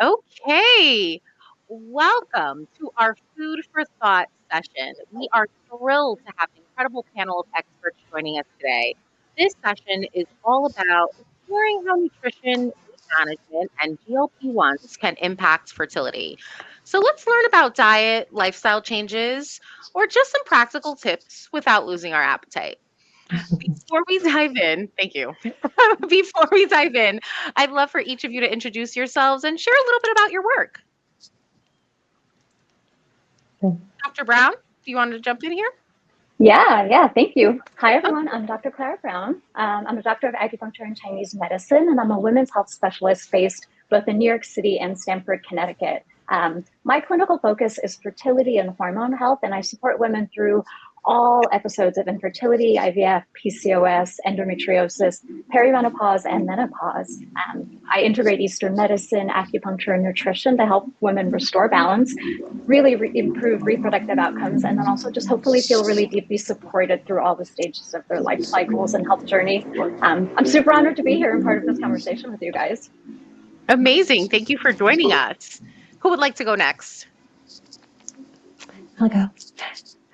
Okay, welcome to our Food for Thought session. We are thrilled to have an incredible panel of experts joining us today. This session is all about exploring how nutrition, weight management, and GLP-1s can impact fertility. So let's learn about diet, lifestyle changes, or just some practical tips without losing our appetite. Before we dive in, thank you. Before we dive in, I'd love for each of you to introduce yourselves and share a little bit about your work. Dr. Brown, do you want to jump in here? Yeah, thank you. Hi, Oh, everyone. I'm Dr. Clara Brown. I'm a doctor of acupuncture and Chinese medicine, and I'm a women's health specialist based both in New York City and Stamford, Connecticut. My clinical focus is fertility and hormone health, and I support women through all episodes of infertility, IVF, PCOS, endometriosis, perimenopause, and menopause. I integrate Eastern medicine, acupuncture, and nutrition to help women restore balance, really improve reproductive outcomes, and then also just hopefully feel really deeply supported through all the stages of their life cycles and health journey. I'm super honored to be here and part of this conversation with you guys. amazing. Thank you for joining us. Who would like to go next? I'll go.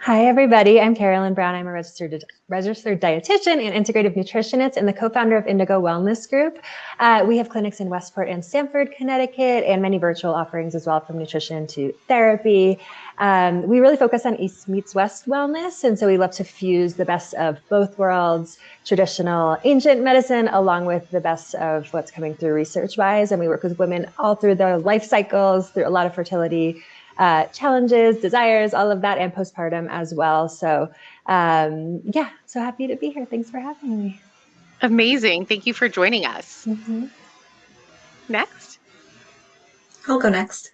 Hi, everybody. I'm Carolyn Brown. I'm a registered dietitian and integrative nutritionist and the co-founder of Indigo Wellness Group. We have clinics in Westport and Stamford, Connecticut, and many virtual offerings as well, from nutrition to therapy. We really focus on East meets West wellness, and so we love to fuse the best of both worlds, traditional ancient medicine, along with the best of what's coming through research-wise. And we work with women all through their life cycles, through a lot of fertility challenges, desires, all of that, and postpartum as well. So so happy to be here. Thanks for having me. Amazing. Thank you for joining us. Next. I'll go next.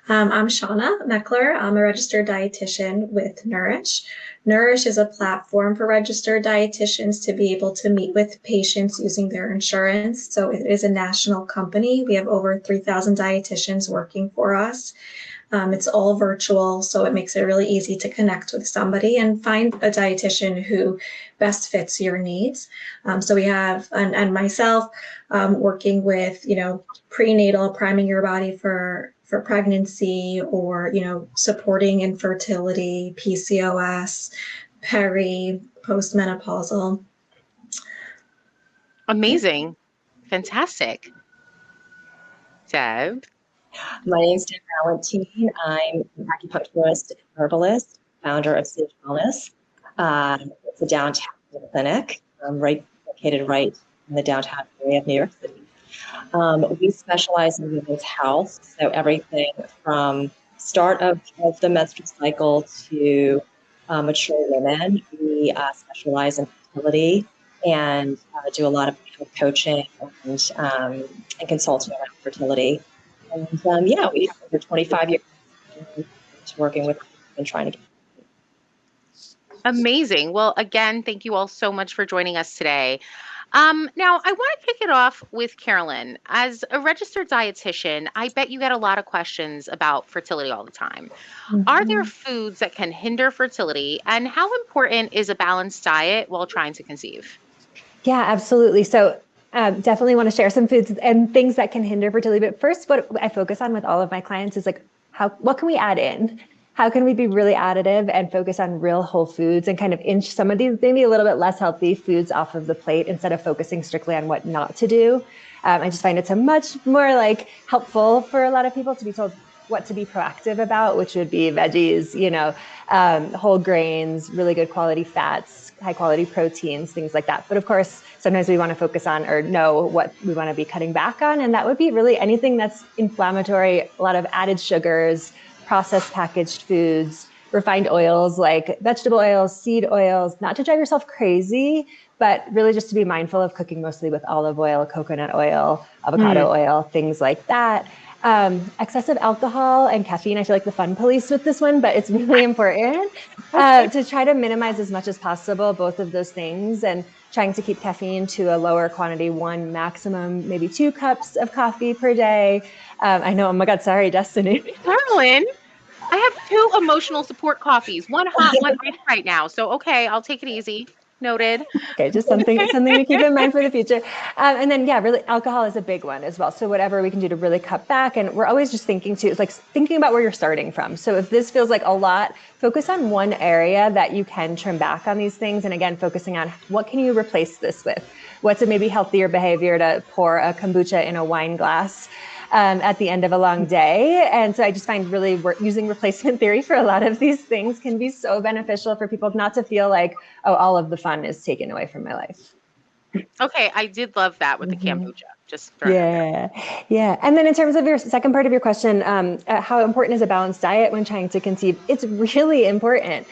I'm Shauna Meckler. I'm a registered dietitian with Nourish. Nourish is a platform for registered dietitians to be able to meet with patients using their insurance. So it is a national company. We have over 3,000 dietitians working for us. It's all virtual, so it makes it really easy to connect with somebody and find a dietitian who best fits your needs. So we have, and myself, working with, prenatal, priming your body for pregnancy, or, supporting infertility, PCOS, postmenopausal. Amazing. Fantastic. Deb. My name is Deb Valentine. I'm an acupuncturist and herbalist, founder of Sage Wellness. It's a downtown clinic, located right in the downtown area of New York City. We specialize in women's health, so everything from start of the menstrual cycle to mature women. We specialize in fertility and do a lot of coaching and consulting around fertility. And we have over 25 years working with and trying to get. Amazing. Well, again, thank you all so much for joining us today. Now, I want to kick it off with Carolyn. As a registered dietitian, I bet you get a lot of questions about fertility all the time. Are there foods that can hinder fertility, and how important is a balanced diet while trying to conceive? Yeah, absolutely. So definitely want to share some foods and things that can hinder fertility. But first, what I focus on with all of my clients is what can we add in? How can we be really additive and focus on real whole foods and kind of inch some of these maybe a little bit less healthy foods off of the plate instead of focusing strictly on what not to do? I just find it's a much more helpful for a lot of people to be told what to be proactive about, which would be veggies, whole grains, really good quality fats, high quality proteins, things like that. But of course, sometimes we want to focus on or know what we want to be cutting back on. And that would be really anything that's inflammatory, a lot of added sugars, processed packaged foods, refined oils like vegetable oils, seed oils, not to drive yourself crazy, but really just to be mindful of cooking mostly with olive oil, coconut oil, avocado oil, things like that. Excessive alcohol and caffeine. I feel like the fun police with this one, but it's really important to try to minimize as much as possible both of those things, and trying to keep caffeine to a lower quantity, 1 maximum, maybe 2 cups of coffee per day. I know, oh my God, sorry, Destiny. Carolyn, I have 2 emotional support coffees, one hot, one iced right now. So, okay, I'll take it easy. Noted. Okay, just something to keep in mind for the future. And then, yeah, really, alcohol is a big one as well. So whatever we can do to really cut back, and we're always just thinking too, it's like thinking about where you're starting from. So if this feels like a lot, focus on one area that you can trim back on these things. And again, focusing on what can you replace this with? What's a maybe healthier behavior to pour a kombucha in a wine glass at the end of a long day. And so I just find really using replacement theory for a lot of these things can be so beneficial for people not to feel like, oh, all of the fun is taken away from my life. Okay, I did love that with the kombucha. Just throwing it there. Yeah. And then in terms of your second part of your question, how important is a balanced diet when trying to conceive? It's really important.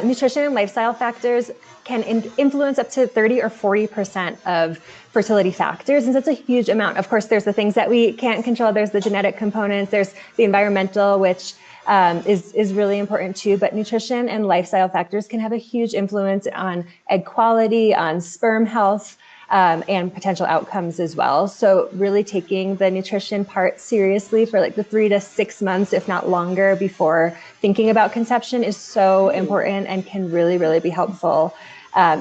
Nutrition and lifestyle factors can influence up to 30 or 40% of fertility factors. And that's a huge amount. Of course, there's the things that we can't control. There's the genetic components. There's the environmental, which is really important too. But nutrition and lifestyle factors can have a huge influence on egg quality, on sperm health, and potential outcomes as well. So really taking the nutrition part seriously for like the 3 to 6 months, if not longer, before thinking about conception is so important and can really, really be helpful.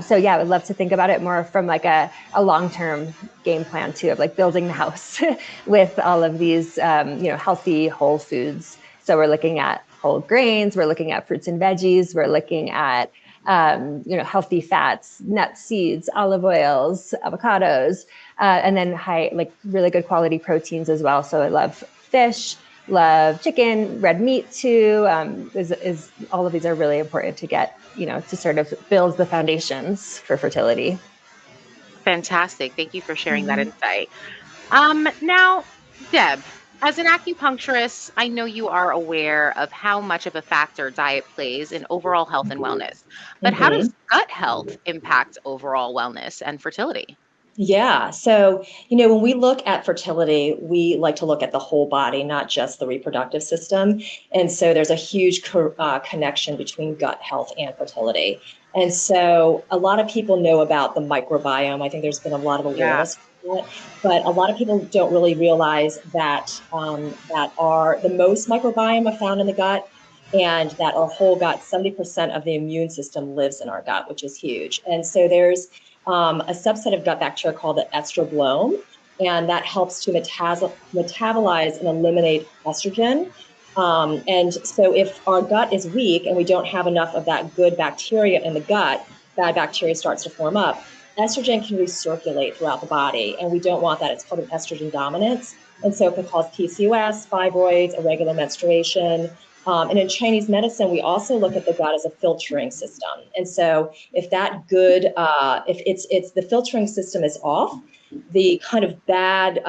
So yeah, I would love to think about it more from like a long-term game plan too, of like building the house with all of these, healthy whole foods. So we're looking at whole grains, we're looking at fruits and veggies, we're looking at healthy fats, nuts, seeds, olive oils, avocados, and then really good quality proteins as well. So I love fish, love chicken, red meat too. All of these are really important to get, to sort of build the foundations for fertility. Fantastic. Thank you for sharing that insight. Now, Deb, as an acupuncturist, I know you are aware of how much of a factor diet plays in overall health and wellness. But how does gut health impact overall wellness and fertility? Yeah. So, when we look at fertility, we like to look at the whole body, not just the reproductive system. And so there's a huge connection between gut health and fertility. And so a lot of people know about the microbiome. I think there's been a lot of awareness for that, but a lot of people don't really realize that the most microbiome are found in the gut, and that our whole gut, 70% of the immune system lives in our gut, which is huge. And so there's a subset of gut bacteria called the estroblome, and that helps to metabolize and eliminate estrogen. And so if our gut is weak and we don't have enough of that good bacteria in the gut, bad bacteria starts to form up. Estrogen can recirculate throughout the body, and we don't want that. It's called an estrogen dominance. And so it can cause PCOS, fibroids, irregular menstruation. And in Chinese medicine, we also look at the gut as a filtering system. And so if that good, if it's the filtering system is off, the kind of bad,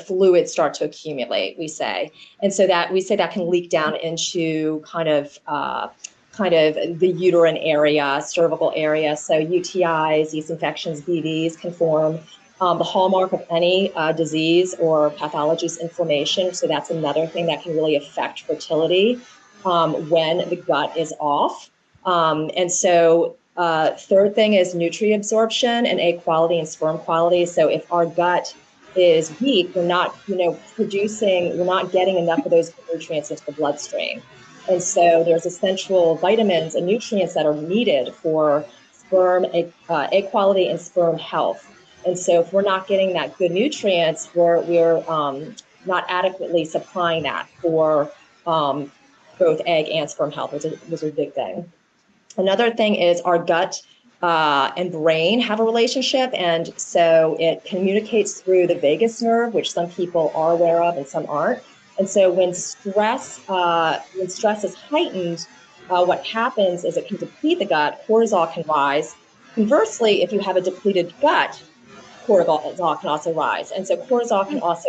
fluids start to accumulate, we say. And so that we say that can leak down into kind of the uterine area, cervical area. So UTIs, yeast infections, BVs can form. The hallmark of any disease or pathology is inflammation. So that's another thing that can really affect fertility when the gut is off. And so third thing is nutrient absorption and egg quality and sperm quality. So if our gut is weak, we're not, we're not getting enough of those nutrients into the bloodstream. And so there's essential vitamins and nutrients that are needed for sperm, egg quality and sperm health. And so if we're not getting that good nutrients, we're not adequately supplying that for both egg and sperm health, which is a big thing. Another thing is our gut and brain have a relationship. And so it communicates through the vagus nerve, which some people are aware of and some aren't. And so when stress is heightened, what happens is it can deplete the gut, cortisol can rise. Conversely, if you have a depleted gut, cortisol can also rise. And so cortisol can also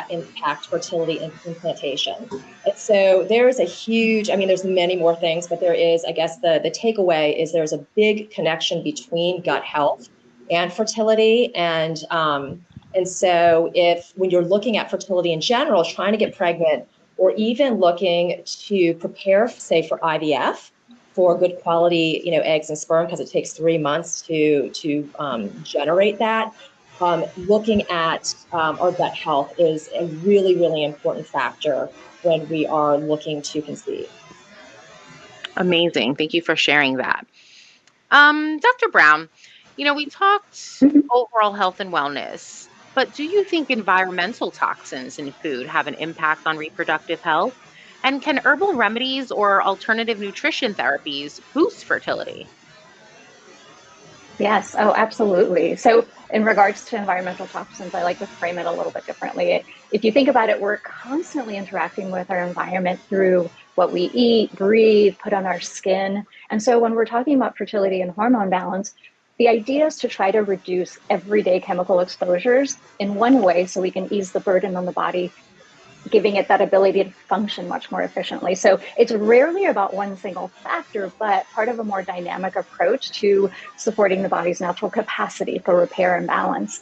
impact fertility and implantation. And so there's a huge, there's many more things, but there is, I guess the takeaway is there's a big connection between gut health and fertility. And so when you're looking at fertility in general, trying to get pregnant, or even looking to prepare, say, for IVF, for good quality, eggs and sperm, because it takes 3 months to generate that. Looking at our gut health is a really, really important factor when we are looking to conceive. Amazing. Thank you for sharing that. Dr. Brown, we talked Mhm. overall health and wellness, but do you think environmental toxins in food have an impact on reproductive health? And can herbal remedies or alternative nutrition therapies boost fertility? Yes, oh, absolutely. So, in regards to environmental toxins, I like to frame it a little bit differently. If you think about it, we're constantly interacting with our environment through what we eat, breathe, put on our skin. And so, when we're talking about fertility and hormone balance, the idea is to try to reduce everyday chemical exposures in one way so we can ease the burden on the body, giving it that ability to function much more efficiently. So it's rarely about one single factor, but part of a more dynamic approach to supporting the body's natural capacity for repair and balance.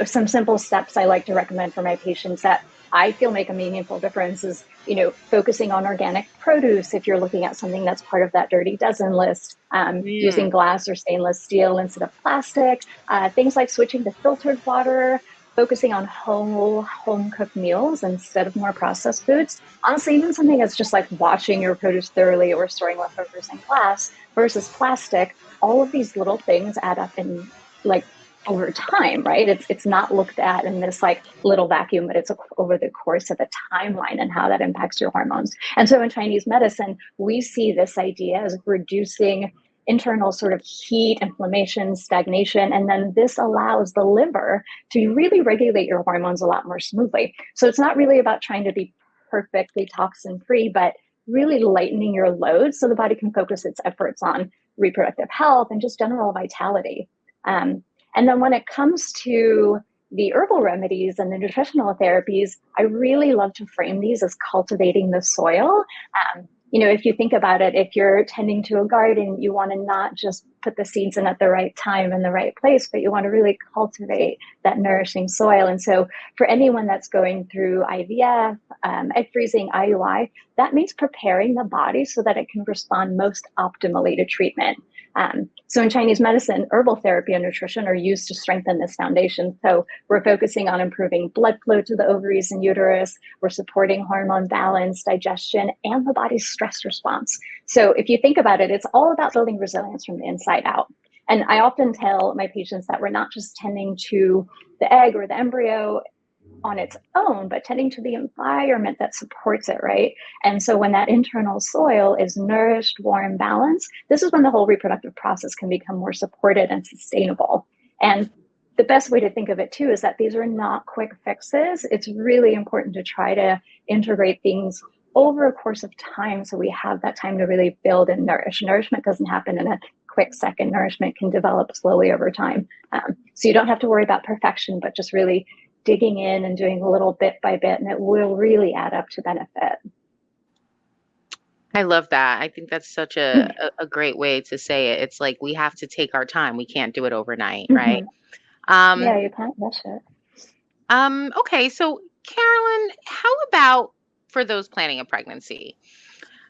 Some simple steps I like to recommend for my patients that I feel make a meaningful difference is, focusing on organic produce if you're looking at something that's part of that dirty dozen list, using Mm, glass or stainless steel instead of plastic, things like switching to filtered water, focusing on whole home cooked meals instead of more processed foods. Honestly, even something as just like washing your produce thoroughly or storing leftovers in glass versus plastic, all of these little things add up in like over time, right? It's not looked at in this like little vacuum, but it's over the course of a timeline and how that impacts your hormones. And so in Chinese medicine, we see this idea as reducing internal sort of heat, inflammation, stagnation, and then this allows the liver to really regulate your hormones a lot more smoothly. So it's not really about trying to be perfectly toxin free, but really lightening your load so the body can focus its efforts on reproductive health and just general vitality. Um, and then when it comes to the herbal remedies and the nutritional therapies, I really love to frame these as cultivating the soil. If you think about it, if you're tending to a garden, you want to not just put the seeds in at the right time in the right place, but you want to really cultivate that nourishing soil. And so for anyone that's going through IVF, egg freezing, IUI, that means preparing the body so that it can respond most optimally to treatment. So in Chinese medicine, herbal therapy and nutrition are used to strengthen this foundation. So we're focusing on improving blood flow to the ovaries and uterus. We're supporting hormone balance, digestion, and the body's stress response. So if you think about it, it's all about building resilience from the inside out. And I often tell my patients that we're not just tending to the egg or the embryo on its own, but tending to the environment that supports it, right? And so when that internal soil is nourished, warm, balanced, this is when the whole reproductive process can become more supported and sustainable. And the best way to think of it too is that these are not quick fixes. It's really important to try to integrate things over a course of time so we have that time to really build and nourish. Nourishment doesn't happen in a quick second. Nourishment can develop slowly over time. So you don't have to worry about perfection, but just really digging in and doing a little bit by bit, and it will really add up to benefit. I love that. I think that's such a great way to say it. It's like we have to take our time. We can't do it overnight, right? Mm-hmm. Um, Yeah, you can't rush it. okay, so Carolyn, how about for those planning a pregnancy?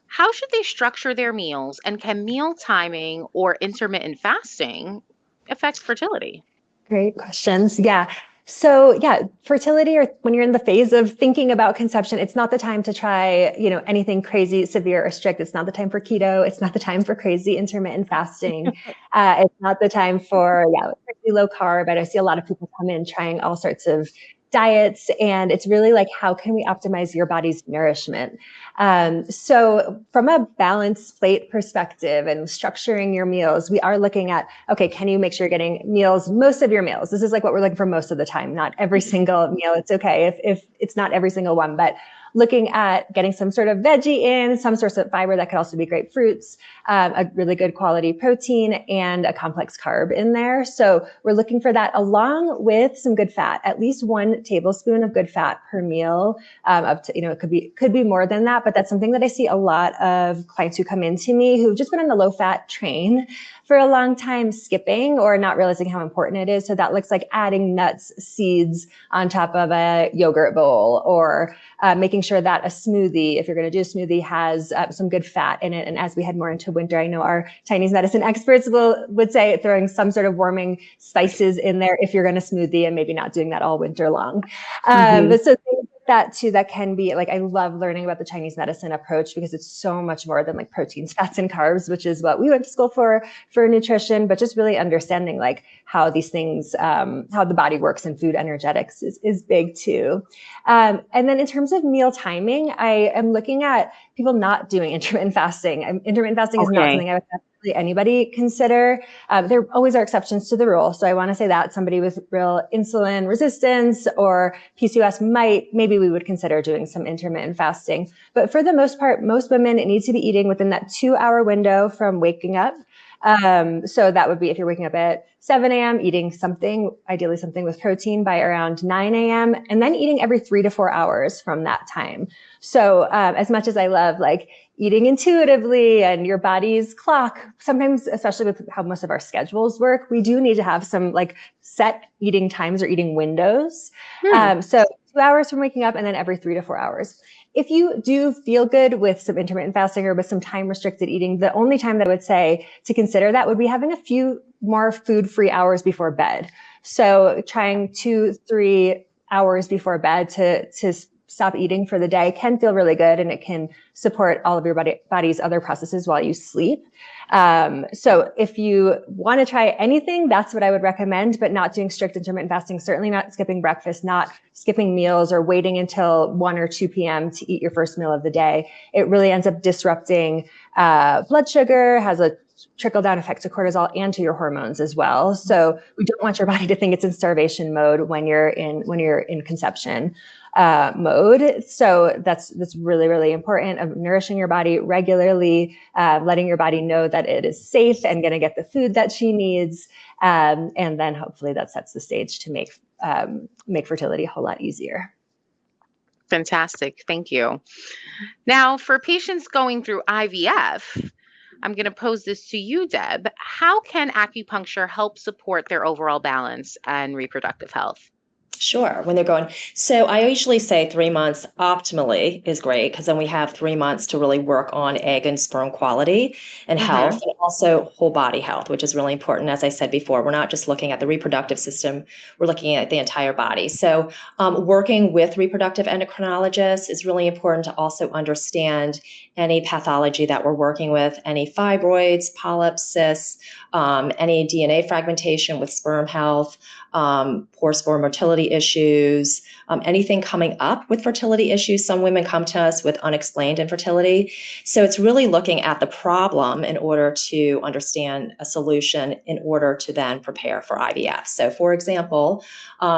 How should they structure their meals, and can meal timing or intermittent fasting affect fertility? Great questions. Yeah. So yeah, fertility, or when you're in the phase of thinking about conception, it's not the time to try, anything crazy, severe or strict. It's not the time for keto. It's not the time for crazy intermittent fasting. It's not the time for, strictly low carb. And I see a lot of people come in trying all sorts of diets, and it's really like, how can we optimize your body's nourishment? So from a balanced plate perspective and structuring your meals, we are looking at, okay, can you make sure you're getting meals, most of your meals? This is like what we're looking for most of the time, not every single meal. It's okay if it's not every single one, but looking at getting some sort of veggie in, some source of fiber that could also be great fruits, a really good quality protein, and a complex carb in there. So we're looking for that along with some good fat, at least 1 tablespoon of good fat per meal. Up to, it could be more than that, but that's something that I see a lot of clients who come into me who've just been on the low fat train for a long time, skipping or not realizing how important it is. So that looks like adding nuts, seeds on top of a yogurt bowl, or making sure that a smoothie, if you're going to do a smoothie, has some good fat in it. And as we head more into winter, I know our Chinese medicine experts would say throwing some sort of warming spices in there if you're going to smoothie, and maybe not doing that all winter long. But so things that too, that can be like, I love learning about the Chinese medicine approach because it's so much more than like proteins, fats, and carbs, which is what we went to school for nutrition, but just really understanding like how these things, how the body works and food energetics is big too. And then in terms of meal timing, I am looking at people not doing intermittent fasting. Intermittent fasting is not something I would really anybody consider. There always are exceptions to the rule. So I want to say that somebody with real insulin resistance or PCOS maybe we would consider doing some intermittent fasting. But for the most part, most women need to be eating within that 2-hour window from waking up. So that would be if you're waking up at 7 a.m., eating something, ideally something with protein by around 9 a.m., and then eating every 3 to 4 hours from that time. So as much as I love like eating intuitively and your body's clock, sometimes, especially with how most of our schedules work, we do need to have some like set eating times or eating windows. So 2 hours from waking up and then every 3 to 4 hours. If you do feel good with some intermittent fasting or with some time restricted eating, the only time that I would say to consider that would be having a few more food-free hours before bed. So trying 2-3 hours before bed to stop eating for the day can feel really good, and it can support all of your body's other processes while you sleep. So if you want to try anything, that's what I would recommend, but not doing strict intermittent fasting, certainly not skipping breakfast, not skipping meals or waiting until 1 or 2 p.m. to eat your first meal of the day. It really ends up disrupting blood sugar, has a trickle-down effect to cortisol and to your hormones as well. So we don't want your body to think it's in starvation mode when you're in conception mode. So that's really, really important, of nourishing your body regularly, letting your body know that it is safe and going to get the food that she needs. And then hopefully that sets the stage to make fertility a whole lot easier. Fantastic. Thank you. Now, for patients going through IVF, I'm going to pose this to you, Deb. How can acupuncture help support their overall balance and reproductive health? Sure, when they're going. So I usually say 3 months optimally is great, because then we have 3 months to really work on egg and sperm quality and health, and also whole body health, which is really important. As I said before, we're not just looking at the reproductive system, we're looking at the entire body. So working with reproductive endocrinologists is really important to also understand any pathology that we're working with, any fibroids, polyps, cysts, any DNA fragmentation with sperm health, poor sperm motility issues, anything coming up with fertility issues. Some women come to us with unexplained infertility. So it's really looking at the problem in order to understand a solution in order to then prepare for IVF. So for example,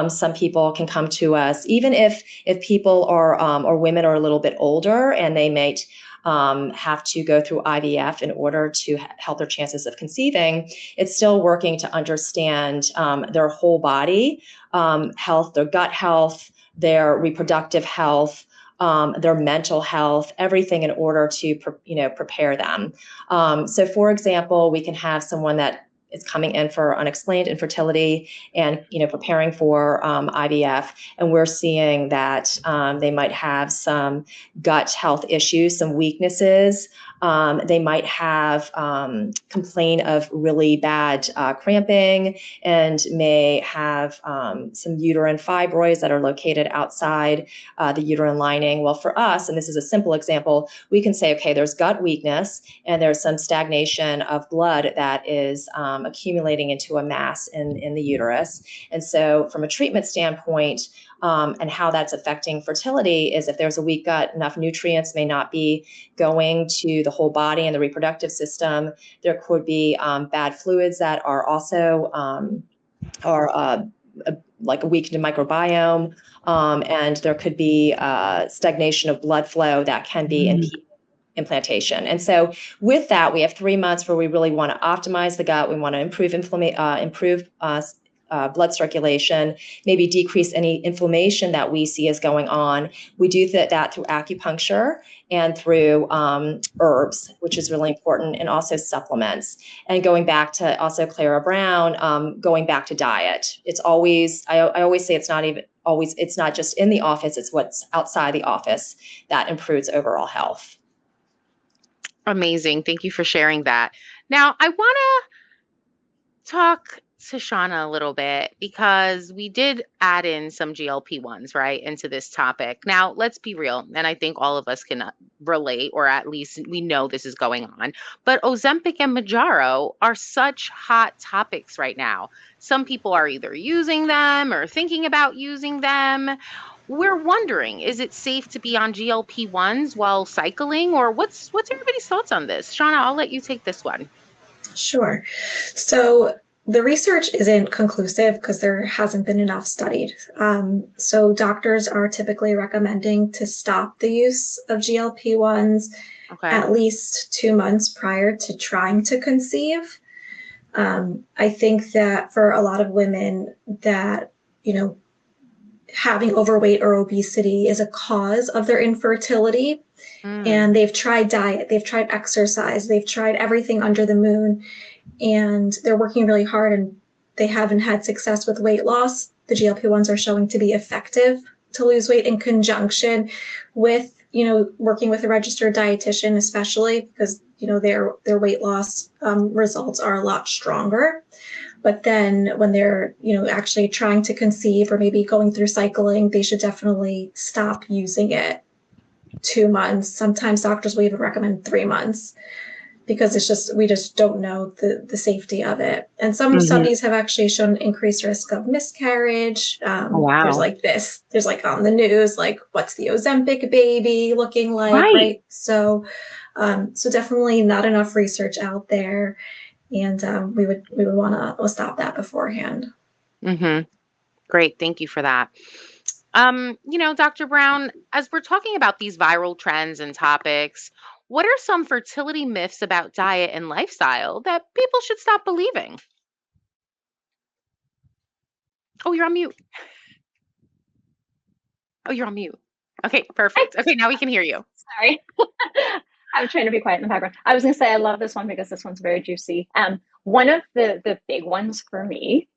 some people can come to us, even if people are, or women are a little bit older and they might have to go through IVF in order to help their chances of conceiving, it's still working to understand their whole body health, their gut health, their reproductive health, their mental health, everything in order to prepare them. So for example, we can have someone that is coming in for unexplained infertility and preparing for IVF, and we're seeing that they might have some gut health issues, some weaknesses. They might have complain of really bad cramping, and may have some uterine fibroids that are located outside the uterine lining. Well, for us, and this is a simple example, we can say, okay, there's gut weakness and there's some stagnation of blood that is accumulating into a mass in the uterus. And so from a treatment standpoint, and how that's affecting fertility is, if there's a weak gut, enough nutrients may not be going to the whole body and the reproductive system. There could be bad fluids that are also like a weakened microbiome, and there could be stagnation of blood flow that can be impeding implantation. And so with that, we have 3 months where we really want to optimize the gut. We want to improve blood circulation, maybe decrease any inflammation that we see is going on. We do that through acupuncture and through herbs, which is really important, and also supplements. And going back to also Clara Brown, going back to diet. It's always, I always say it's not just in the office, it's what's outside the office that improves overall health. Amazing. Thank you for sharing that. Now, I want to talk to Shauna a little bit because we did add in some GLP-1s, right, into this topic. Now, let's be real, and I think all of us can relate, or at least we know this is going on. But Ozempic and Mounjaro are such hot topics right now. Some people are either using them or thinking about using them. We're wondering, is it safe to be on GLP-1s while cycling, or what's everybody's thoughts on this? Shauna, I'll let you take this one. Sure. So the research isn't conclusive because there hasn't been enough studied. So doctors are typically recommending to stop the use of GLP-1s Okay. at least 2 months prior to trying to conceive. I think that for a lot of women that, having overweight or obesity is a cause of their infertility. And they've tried diet, they've tried exercise, they've tried everything under the moon, and they're working really hard and they haven't had success with weight loss. The GLP-1s are showing to be effective to lose weight in conjunction with, working with a registered dietitian, especially because, their weight loss results are a lot stronger. But then when they're, actually trying to conceive or maybe going through cycling, they should definitely stop using it 2 months. Sometimes doctors will even recommend 3 months because we just don't know the safety of it. And some studies have actually shown increased risk of miscarriage. Wow. There's like on the news, like what's the Ozempic baby looking like, right? So definitely not enough research out there. And we would want to stop that beforehand. Great. Thank you for that. Dr. Brown, as we're talking about these viral trends and topics, what are some fertility myths about diet and lifestyle that people should stop believing? Oh, you're on mute. Oh, you're on mute. Okay, perfect. Okay, now we can hear you. Sorry. I'm trying to be quiet in the background. I was going to say I love this one because this one's very juicy. One of the big ones for me,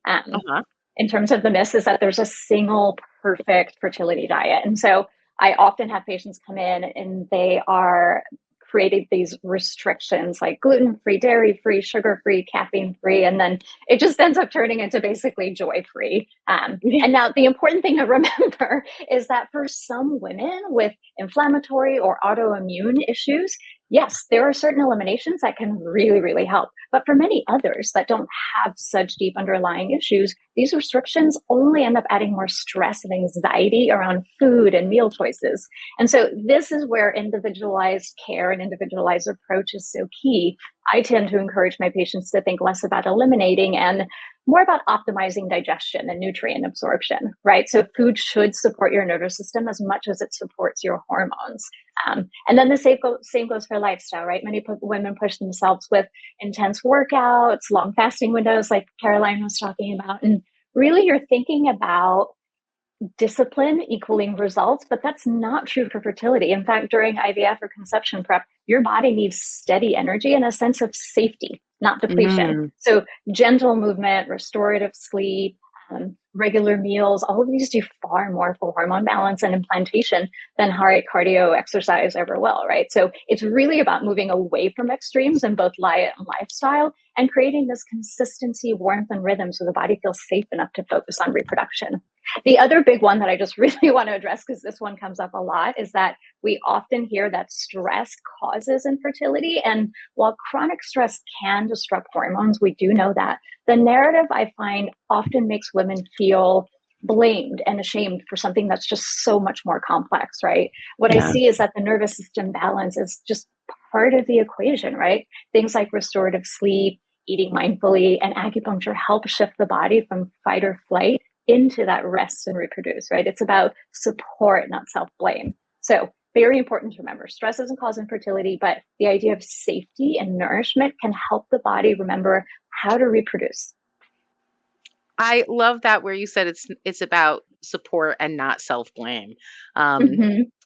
in terms of the myths, is that there's a single perfect fertility diet. And so I often have patients come in and they are creating these restrictions like gluten-free, dairy-free, sugar-free, caffeine-free, and then it just ends up turning into basically joy-free. And now the important thing to remember is that for some women with inflammatory or autoimmune issues, yes, there are certain eliminations that can really, really help. But for many others that don't have such deep underlying issues, these restrictions only end up adding more stress and anxiety around food and meal choices. And so this is where individualized care and individualized approach is so key. I tend to encourage my patients to think less about eliminating and more about optimizing digestion and nutrient absorption, right? So food should support your nervous system as much as it supports your hormones. And then the same goes for lifestyle, right? Many women push themselves with intense workouts, long fasting windows, like Caroline was talking about. And really, you're thinking about discipline equaling results, but that's not true for fertility. In fact, during IVF or conception prep, your body needs steady energy and a sense of safety, not depletion. So gentle movement, restorative sleep, regular meals, all of these do far more for hormone balance and implantation than hard cardio exercise ever will, right? So it's really about moving away from extremes in both diet and lifestyle and creating this consistency, warmth, and rhythm so the body feels safe enough to focus on reproduction. The other big one that I just really want to address, because this one comes up a lot, is that we often hear that stress causes infertility. And while chronic stress can disrupt hormones, we do know that. The narrative I find often makes women feel blamed and ashamed for something that's just so much more complex, right? What I see is that the nervous system balance is just part of the equation, right? Things like restorative sleep, eating mindfully, and acupuncture help shift the body from fight or flight into that rest and reproduce, right? It's about support, not self-blame. So very important to remember, stress doesn't cause infertility, but the idea of safety and nourishment can help the body remember how to reproduce. I love that where you said it's about support and not self-blame.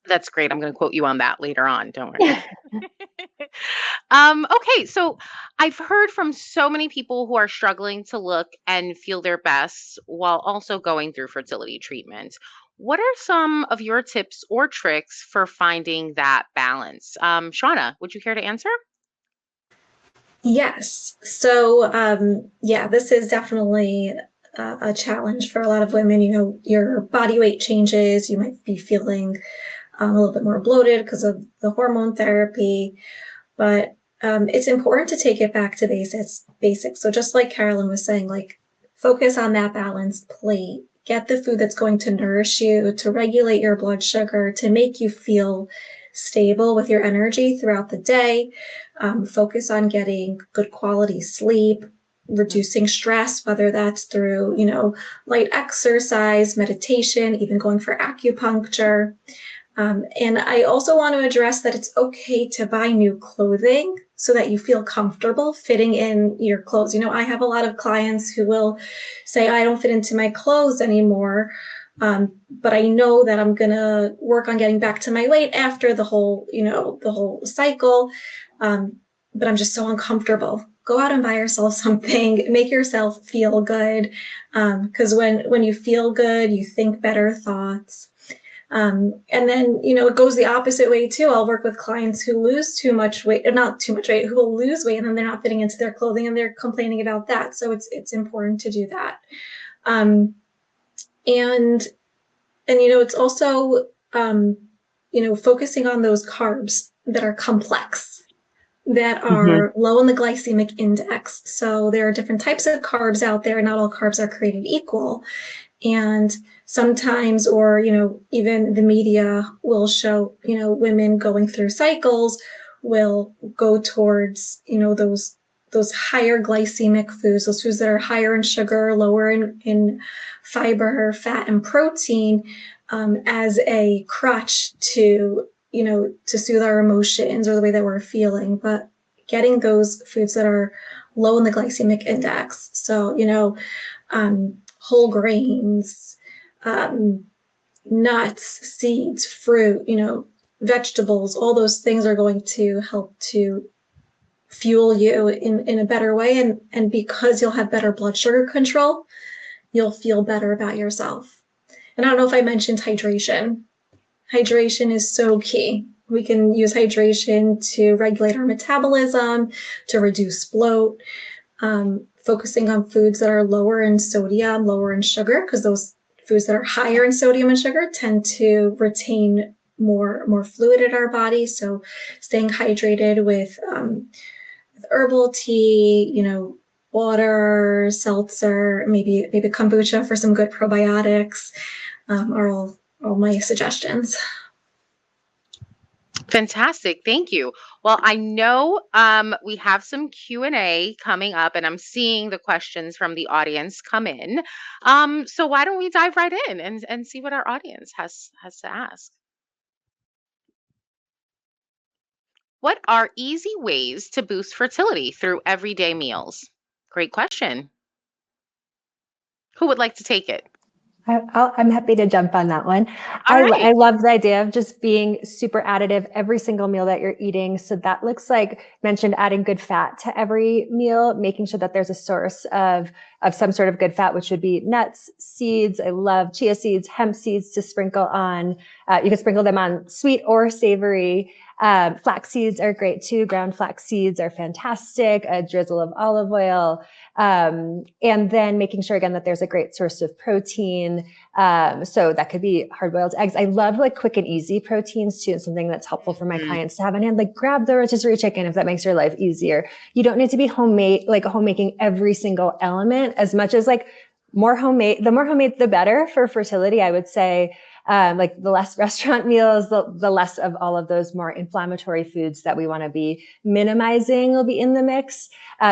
That's great. I'm going to quote you on that later on. Don't worry. Okay, so I've heard from so many people who are struggling to look and feel their best while also going through fertility treatment. What are some of your tips or tricks for finding that balance? Shauna, would you care to answer? Yes. So, yeah, this is definitely a challenge for a lot of women. You know, your body weight changes. You might be feeling a little bit more bloated because of the hormone therapy, but it's important to take it back to basics. Basics. So just like Carolyn was saying, like focus on that balanced plate. Get the food that's going to nourish you, to regulate your blood sugar, to make you feel stable with your energy throughout the day. Focus on getting good quality sleep, reducing stress, whether that's through, you know, light exercise, meditation, even going for acupuncture. And I also want to address that it's okay to buy new clothing so that you feel comfortable fitting in your clothes. You know, I have a lot of clients who will say, I don't fit into my clothes anymore. But I know that I'm going to work on getting back to my weight after the whole, you know, the whole cycle. But I'm just so uncomfortable. Go out and buy yourself something, make yourself feel good. Because when you feel good, you think better thoughts. And then, you know, it goes the opposite way too. I'll work with clients who lose too much weight, or not too much weight, who will lose weight and then they're not fitting into their clothing and they're complaining about that. So it's important to do that. Um, and you know, it's also you know, focusing on those carbs that are complex, that are low in the glycemic index. So there are different types of carbs out there. Not all carbs are created equal. And sometimes, or, you know, even the media will show, you know, women going through cycles will go towards, you know, those higher glycemic foods, those foods that are higher in sugar, lower in fiber, fat, and protein, as a crutch to, you know, to soothe our emotions or the way that we're feeling. But getting those foods that are low in the glycemic index. So, you know, whole grains, nuts, seeds, fruit, you know, vegetables, all those things are going to help to fuel you in a better way. And because you'll have better blood sugar control, you'll feel better about yourself. And I don't know if I mentioned hydration. Hydration is so key. We can use hydration to regulate our metabolism, to reduce bloat, focusing on foods that are lower in sodium, lower in sugar, because those foods that are higher in sodium and sugar tend to retain more fluid in our body. So staying hydrated with herbal tea, you know, water, seltzer, maybe kombucha for some good probiotics, are all my suggestions. Fantastic. Thank you. Well, I know we have some Q&A coming up and I'm seeing the questions from the audience come in. So why don't we dive right in and see what our audience has to ask? What are easy ways to boost fertility through everyday meals? Great question. Who would like to take it? I'm happy to jump on that one. All I right. love the idea of just being super additive every single meal that you're eating. So that looks like mentioned adding good fat to every meal, making sure that there's a source of some sort of good fat, which would be nuts, seeds. I love chia seeds, hemp seeds to sprinkle on. You can sprinkle them on sweet or savory. Flax seeds are great too. Ground flax seeds are fantastic. A drizzle of olive oil. And then making sure again that there's a great source of protein. So that could be hard-boiled eggs. I love like quick and easy proteins too. It's something that's helpful for my clients to have on hand. Like grab the rotisserie chicken if that makes your life easier. You don't need to be homemaking every single element as much as like more homemade. The more homemade, the better for fertility, I would say. Like the less restaurant meals, the less of all of those more inflammatory foods that we want to be minimizing will be in the mix.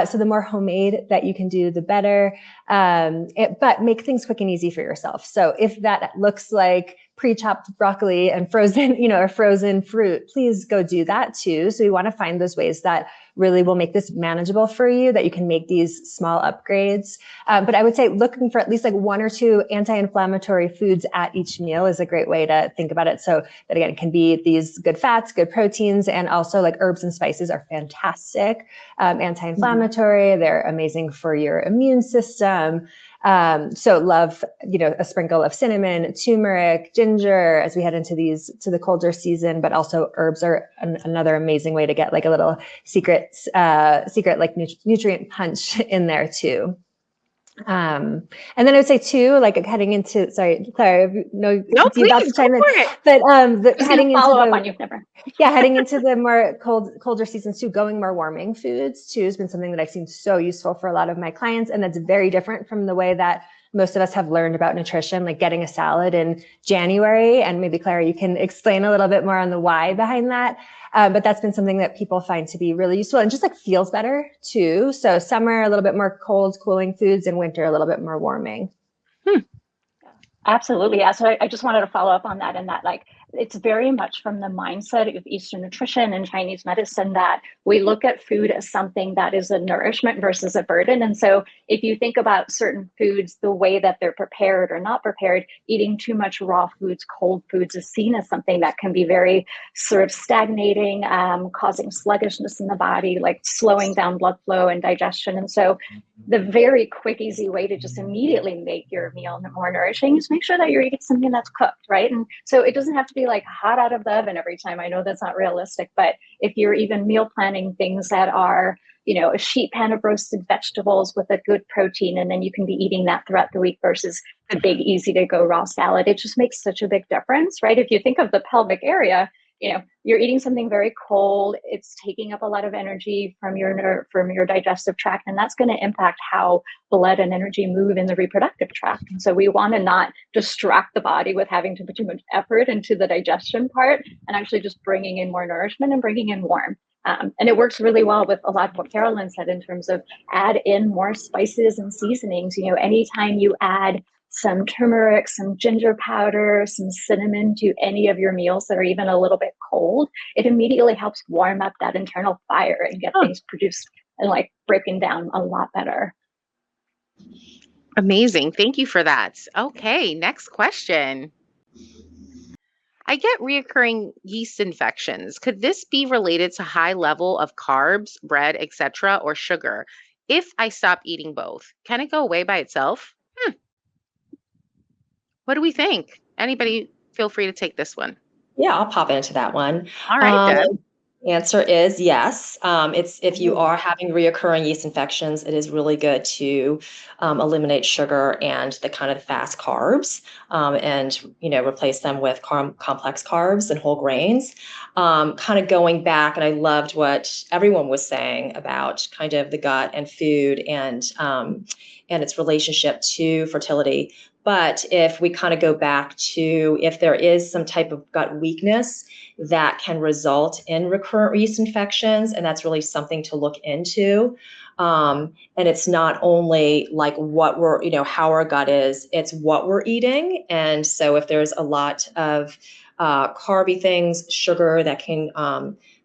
So the more homemade that you can do, the better. But make things quick and easy for yourself. So if that looks like pre-chopped broccoli and frozen, or frozen fruit, please go do that too. So we want to find those ways that really will make this manageable for you, that you can make these small upgrades. But I would say looking for at least like 1 or 2 anti-inflammatory foods at each meal is a great way to think about it. So that again, can be these good fats, good proteins, and also like herbs and spices are fantastic. Anti-inflammatory, they're amazing for your immune system. So love, a sprinkle of cinnamon, turmeric, ginger as we head into to the colder season, but also herbs are another amazing way to get like a little secret like nutrient punch in there too. And then I would say too, like heading into, sorry, Clara, no, please, about to chime in, but heading into heading into the more colder seasons too, going more warming foods too has been something that I've seen so useful for a lot of my clients, and that's very different from the way that most of us have learned about nutrition, like getting a salad in January. And maybe Clara, you can explain a little bit more on the why behind that. But that's been something that people find to be really useful and just like feels better too. So summer, a little bit more cold, cooling foods, and winter, a little bit more warming. Absolutely. Yeah. So I just wanted to follow up on that, and that like it's very much from the mindset of Eastern nutrition and Chinese medicine that we look at food as something that is a nourishment versus a burden. And so if you think about certain foods, the way that they're prepared or not prepared, eating too much raw foods, cold foods is seen as something that can be very sort of stagnating, causing sluggishness in the body, like slowing down blood flow and digestion. And so the very quick, easy way to just immediately make your meal more nourishing is make sure that you're eating something that's cooked, right? And so it doesn't have to be like hot out of the oven every time. I know that's not realistic, but if you're even meal planning things that are, a sheet pan of roasted vegetables with a good protein, and then you can be eating that throughout the week versus a big, easy to go raw salad, it just makes such a big difference, right? If you think of the pelvic area, you're eating something very cold. It's taking up a lot of energy from your digestive tract, and that's going to impact how blood and energy move in the reproductive tract. And so we want to not distract the body with having to put too much effort into the digestion part, and actually just bringing in more nourishment and bringing in warmth. And it works really well with a lot of what Carolyn said in terms of add in more spices and seasonings. Anytime you add some turmeric, some ginger powder, some cinnamon to any of your meals that are even a little bit cold, it immediately helps warm up that internal fire and get things produced and like breaking down a lot better. Amazing. Thank you for that. Okay, next question. I get reoccurring yeast infections. Could this be related to high level of carbs, bread, etc., or sugar? If I stop eating both, can it go away by itself? What do we think? Anybody feel free to take this one. Yeah, I'll pop into that one. All right, Deb. Answer is yes. It's if you are having reoccurring yeast infections, it is really good to eliminate sugar and the kind of fast carbs, and replace them with complex carbs and whole grains. Kind of going back, and I loved what everyone was saying about kind of the gut and food and its relationship to fertility. But if we kind of go back to if there is some type of gut weakness that can result in recurrent yeast infections, and that's really something to look into. And it's not only like what we're, how our gut is, it's what we're eating. And so if there's a lot of carby things, sugar that can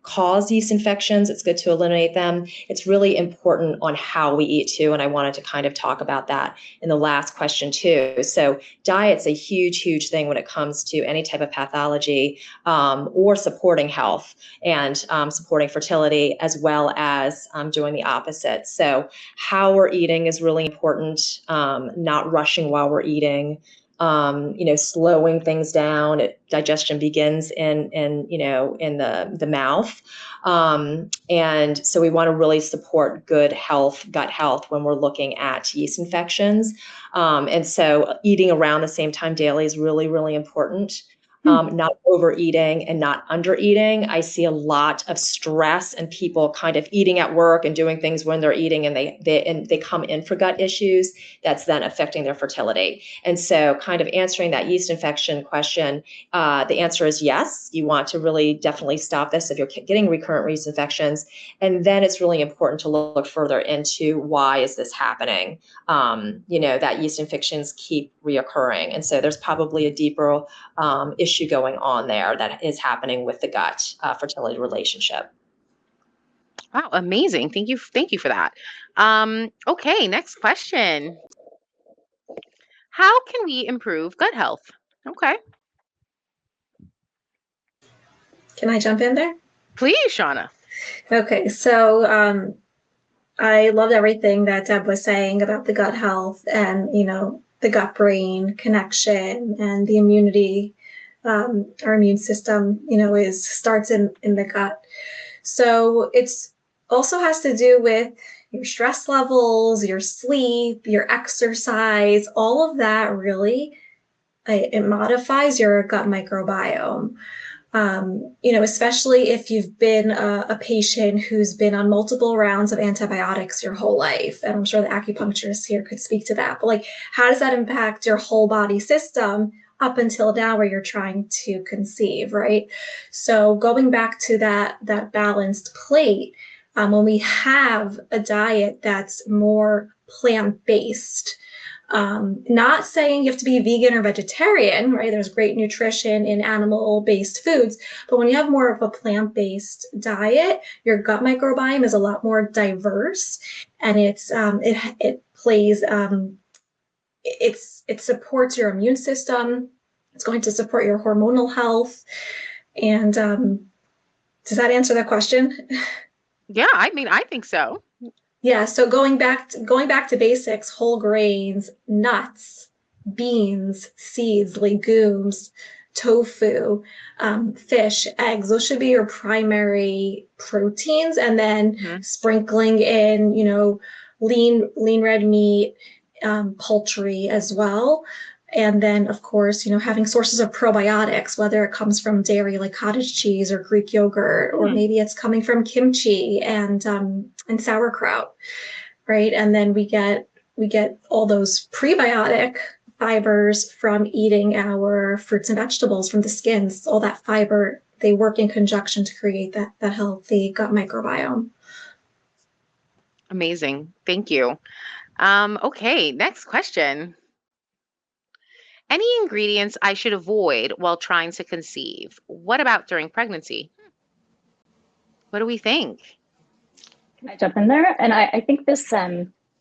cause yeast infections, it's good to eliminate them. It's really important on how we eat too. And I wanted to kind of talk about that in the last question too. So diet's a huge, huge thing when it comes to any type of pathology or supporting health and supporting fertility, as well as doing the opposite. So how we're eating is really important, not rushing while we're eating. Slowing things down. Digestion begins in the mouth. And so we want to really support good health, gut health, when we're looking at yeast infections. And so eating around the same time daily is really, really important. Not overeating and not undereating. I see a lot of stress and people kind of eating at work and doing things when they're eating, and they come in for gut issues that's then affecting their fertility. And so kind of answering that yeast infection question, the answer is yes. You want to really definitely stop this if you're getting recurrent yeast infections. And then it's really important to look further into why is this happening? That yeast infections keep reoccurring. And so there's probably a deeper issue going on there that is happening with the gut fertility relationship. Wow, amazing. Thank you for that. Okay, next question. How can we improve gut health? Okay. Can I jump in there? Please, Shauna. Okay, so I loved everything that Deb was saying about the gut health and, the gut brain connection and the immunity. Our immune system, starts in the gut. So it's also has to do with your stress levels, your sleep, your exercise, all of that really, it modifies your gut microbiome. Especially if you've been a patient who's been on multiple rounds of antibiotics your whole life. And I'm sure the acupuncturist here could speak to that. But like, how does that impact your whole body system up until now where you're trying to conceive, right? So going back to that balanced plate, when we have a diet that's more plant-based, not saying you have to be vegan or vegetarian, right? There's great nutrition in animal-based foods, but when you have more of a plant-based diet, your gut microbiome is a lot more diverse, and it supports your immune system. It's going to support your hormonal health, and does that answer the question? Yeah, I mean, I think so. Yeah, so going back to basics, whole grains, nuts, beans, seeds, legumes, tofu, fish, eggs, those should be your primary proteins, and then sprinkling in, lean red meat, poultry as well. And then, of course, having sources of probiotics, whether it comes from dairy like cottage cheese or Greek yogurt, or maybe it's coming from kimchi and sauerkraut, right? And then we get all those prebiotic fibers from eating our fruits and vegetables, from the skins, all that fiber. They work in conjunction to create that healthy gut microbiome. Amazing. Thank you. Okay, next question. Any ingredients I should avoid while trying to conceive? What about during pregnancy? What do we think? Can I jump in there? And I think this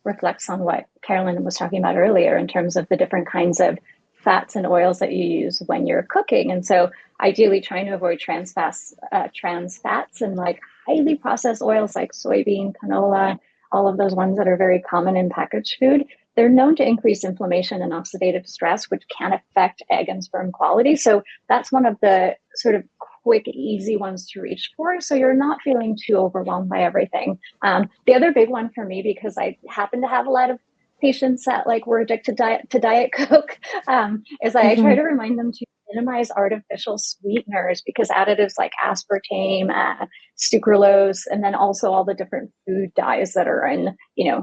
reflects on what Carolyn was talking about earlier in terms of the different kinds of fats and oils that you use when you're cooking. And so ideally trying to avoid trans fats and like highly processed oils like soybean, canola, all of those ones that are very common in packaged food. They're known to increase inflammation and oxidative stress, which can affect egg and sperm quality. So that's one of the sort of quick, easy ones to reach for. So you're not feeling too overwhelmed by everything. The other big one for me, because I happen to have a lot of patients that like were addicted to Diet Coke, is I try to remind them to minimize artificial sweeteners, because additives like aspartame, sucralose, and then also all the different food dyes that are in,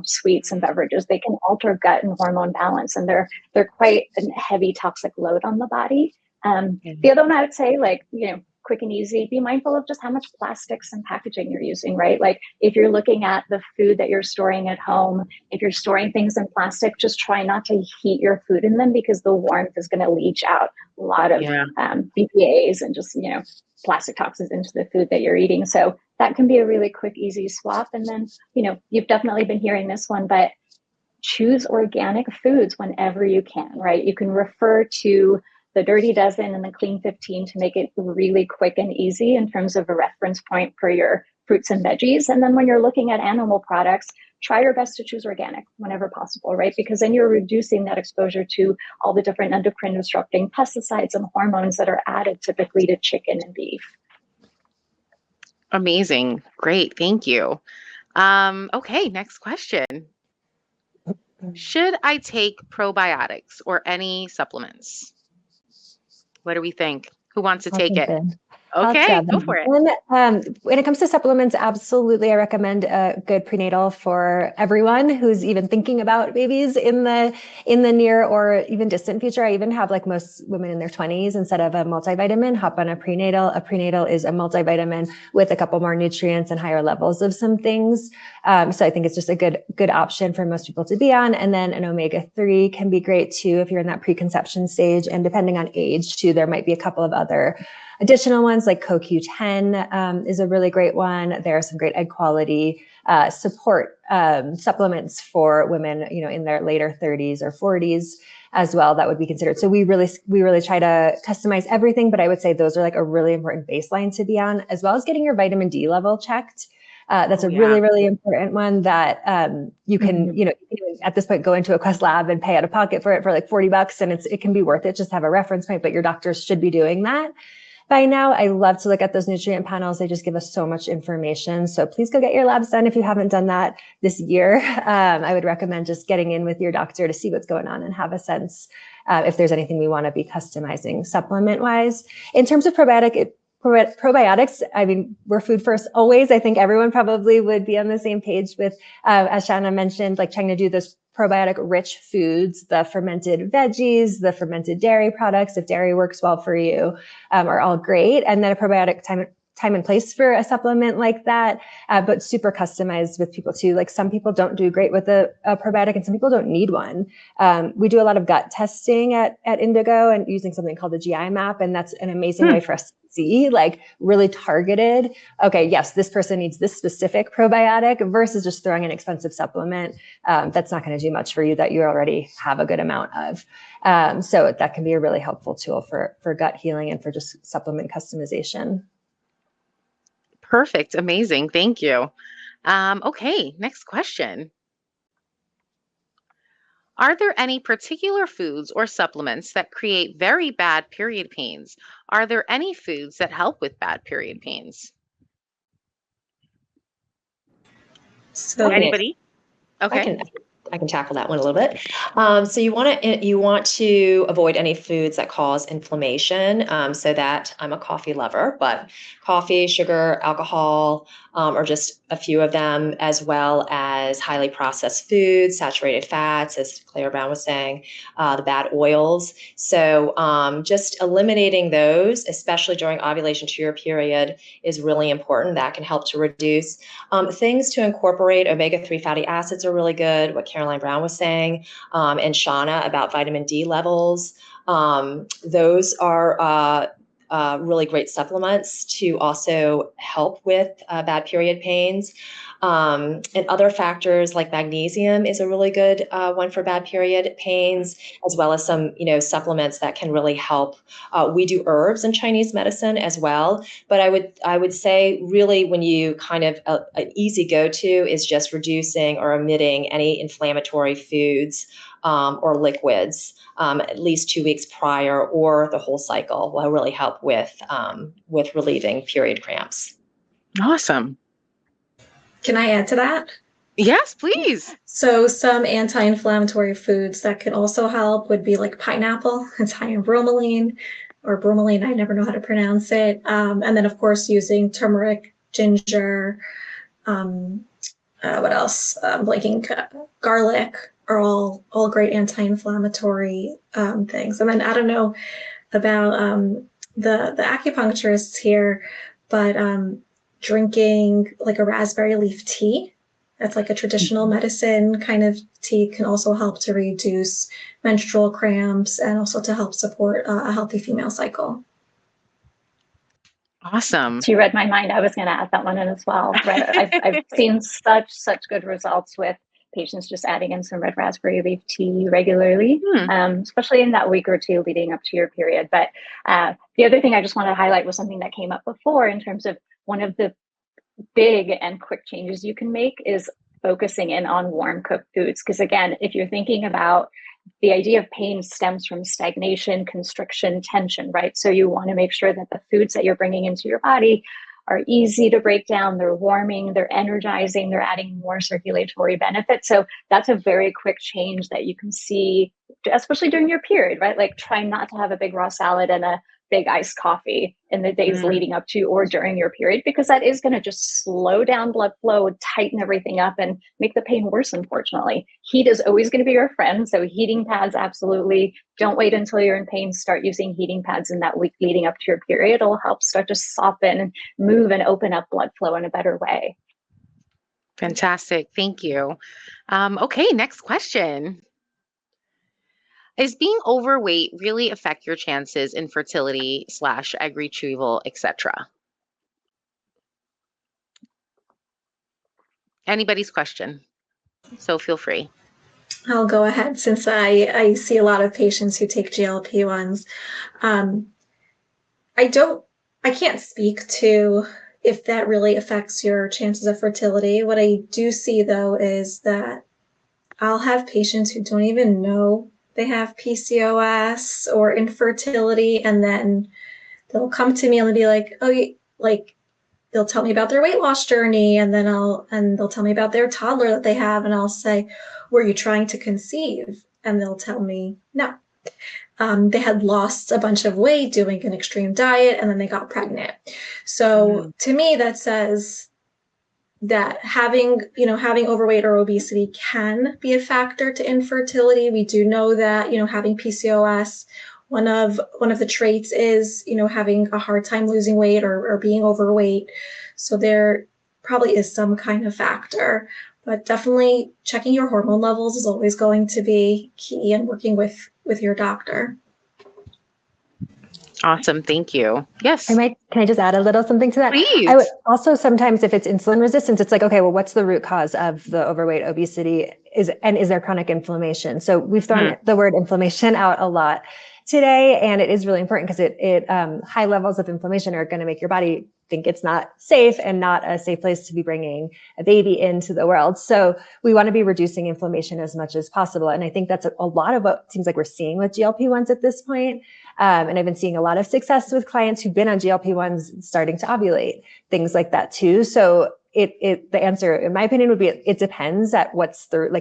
sweets and beverages, they can alter gut and hormone balance, and they're quite a heavy toxic load on the body. The other one I would say, like, quick and easy, be mindful of just how much plastics and packaging you're using, right? Like if you're looking at the food that you're storing at home, if you're storing things in plastic, just try not to heat your food in them, because the warmth is going to leach out a lot of BPAs and just, plastic toxins into the food that you're eating. So that can be a really quick, easy swap. And then, you've definitely been hearing this one, but choose organic foods whenever you can, right? You can refer to the Dirty Dozen and the Clean 15 to make it really quick and easy in terms of a reference point for your fruits and veggies. And then when you're looking at animal products, try your best to choose organic whenever possible, right? Because then you're reducing that exposure to all the different endocrine disrupting pesticides and hormones that are added typically to chicken and beef. Amazing. Great. Thank you. Okay, next question. Should I take probiotics or any supplements? What do we think? Who wants to take it? Okay, go for it. When it comes to supplements, absolutely, I recommend a good prenatal for everyone who's even thinking about babies in the near or even distant future. I even have like most women in their 20s, instead of a multivitamin, hop on a prenatal. A prenatal is a multivitamin with a couple more nutrients and higher levels of some things. So I think it's just a good option for most people to be on. And then an omega-3 can be great too if you're in that preconception stage. And depending on age too, there might be a couple of other additional ones like CoQ10 is a really great one. There are some great egg quality support supplements for women, in their later 30s or 40s as well, that would be considered. So we really try to customize everything, but I would say those are like a really important baseline to be on, as well as getting your vitamin D level checked. That's Oh, a yeah. really, really important one that you can, you know, at this point, go into a Quest lab and pay out of pocket for it for like $40, and it can be worth it just to have a reference point, but your doctors should be doing that. By now, I love to look at those nutrient panels. They just give us so much information. So please go get your labs done if you haven't done that this year. I would recommend just getting in with your doctor to see what's going on and have a sense if there's anything we want to be customizing supplement-wise. In terms of probiotics, I mean, we're food first always. I think everyone probably would be on the same page with, as Shanna mentioned, like trying to do those probiotic rich foods, the fermented veggies, the fermented dairy products, if dairy works well for you, are all great. And then a probiotic time and place for a supplement like that, but super customized with people too. Like some people don't do great with a probiotic and some people don't need one. We do a lot of gut testing at Indigo and using something called the GI map. And that's an amazing way for us to see, like really targeted, okay, yes, this person needs this specific probiotic versus just throwing an expensive supplement. That's not going to do much for you that you already have a good amount of. So that can be a really helpful tool for gut healing and for just supplement customization. Perfect. Amazing. Thank you. Okay, next question. Are there any particular foods or supplements that create very bad period pains? Are there any foods that help with bad period pains? So Anybody? Okay. I can tackle that one a little bit. So you want to avoid any foods that cause inflammation. So that I'm a coffee lover, but coffee, sugar, alcohol are just a few of them, as well as highly processed foods, saturated fats, as Claire Brown was saying, the bad oils. So just eliminating those, especially during ovulation to your period, is really important. That can help to reduce things to incorporate. Omega-3 fatty acids are really good. What Caroline Brown was saying, and Shauna about vitamin D levels. Those are really great supplements to also help with bad period pains. And other factors like magnesium is a really good one for bad period pains, as well as some, supplements that can really help. We do herbs in Chinese medicine as well, but I would say really when you kind of an easy go-to is just reducing or omitting any inflammatory foods or liquids at least 2 weeks prior or the whole cycle will really help with relieving period cramps. Awesome. can I add to that? Yes, please. So some anti-inflammatory foods that can also help would be like pineapple. It's high in bromelain or bromelain. I never know how to pronounce it. And then of course using turmeric, ginger, what else? Blanking, garlic are all great anti-inflammatory things. And then I don't know about the acupuncturists here, but drinking like a raspberry leaf tea, that's like a traditional medicine kind of tea, can also help to reduce menstrual cramps and also to help support a healthy female cycle. Awesome. So you read my mind. I was going to add that one in as well. I've seen such good results with patients just adding in some red raspberry leaf tea regularly, especially in that week or two leading up to your period. But the other thing I just wanted to highlight was something that came up before in terms of one of the big and quick changes you can make is focusing in on warm cooked foods. Because again, if you're thinking about the idea of pain stems from stagnation, constriction, tension, right? So you want to make sure that the foods that you're bringing into your body are easy to break down, they're warming, they're energizing, they're adding more circulatory benefits. So that's a very quick change that you can see, especially during your period, right? Like try not to have a big raw salad and a big iced coffee in the days leading up to or during your period, because that is going to just slow down blood flow, tighten everything up, and make the pain worse, unfortunately. Heat is always going to be your friend. So heating pads, absolutely. Don't wait until you're in pain. Start using heating pads in that week leading up to your period. It'll help start to soften, move, and open up blood flow in a better way. Fantastic. Thank you. Okay, next question. Is being overweight really affect your chances in fertility / egg retrieval, etc.? Anybody's question. So feel free. I'll go ahead since I see a lot of patients who take GLP-1s. I can't speak to if that really affects your chances of fertility. What I do see though is that I'll have patients who don't even know they have PCOS or infertility, and then they'll come to me and they'll be like, oh, like they'll tell me about their weight loss journey, and then they'll tell me about their toddler that they have, and I'll say, were you trying to conceive? And they'll tell me no. They had lost a bunch of weight doing an extreme diet, and then they got pregnant. So to me, that says that having overweight or obesity can be a factor to infertility. We do know that, having PCOS, one of the traits is, having a hard time losing weight or being overweight. So there probably is some kind of factor, but definitely checking your hormone levels is always going to be key, and working with your doctor. Awesome. Thank you. Yes. Can I just add a little something to that? Please. I would also, sometimes if it's insulin resistance, it's like, okay, well, what's the root cause of the overweight, obesity? Is there chronic inflammation? So we've thrown the word inflammation out a lot today, and it is really important because high levels of inflammation are going to make your body think it's not safe and not a safe place to be bringing a baby into the world. So we want to be reducing inflammation as much as possible. And I think that's a lot of what seems like we're seeing with GLP-1s at this point. And I've been seeing a lot of success with clients who've been on GLP-1s starting to ovulate, things like that too. So the answer, in my opinion, would be it depends at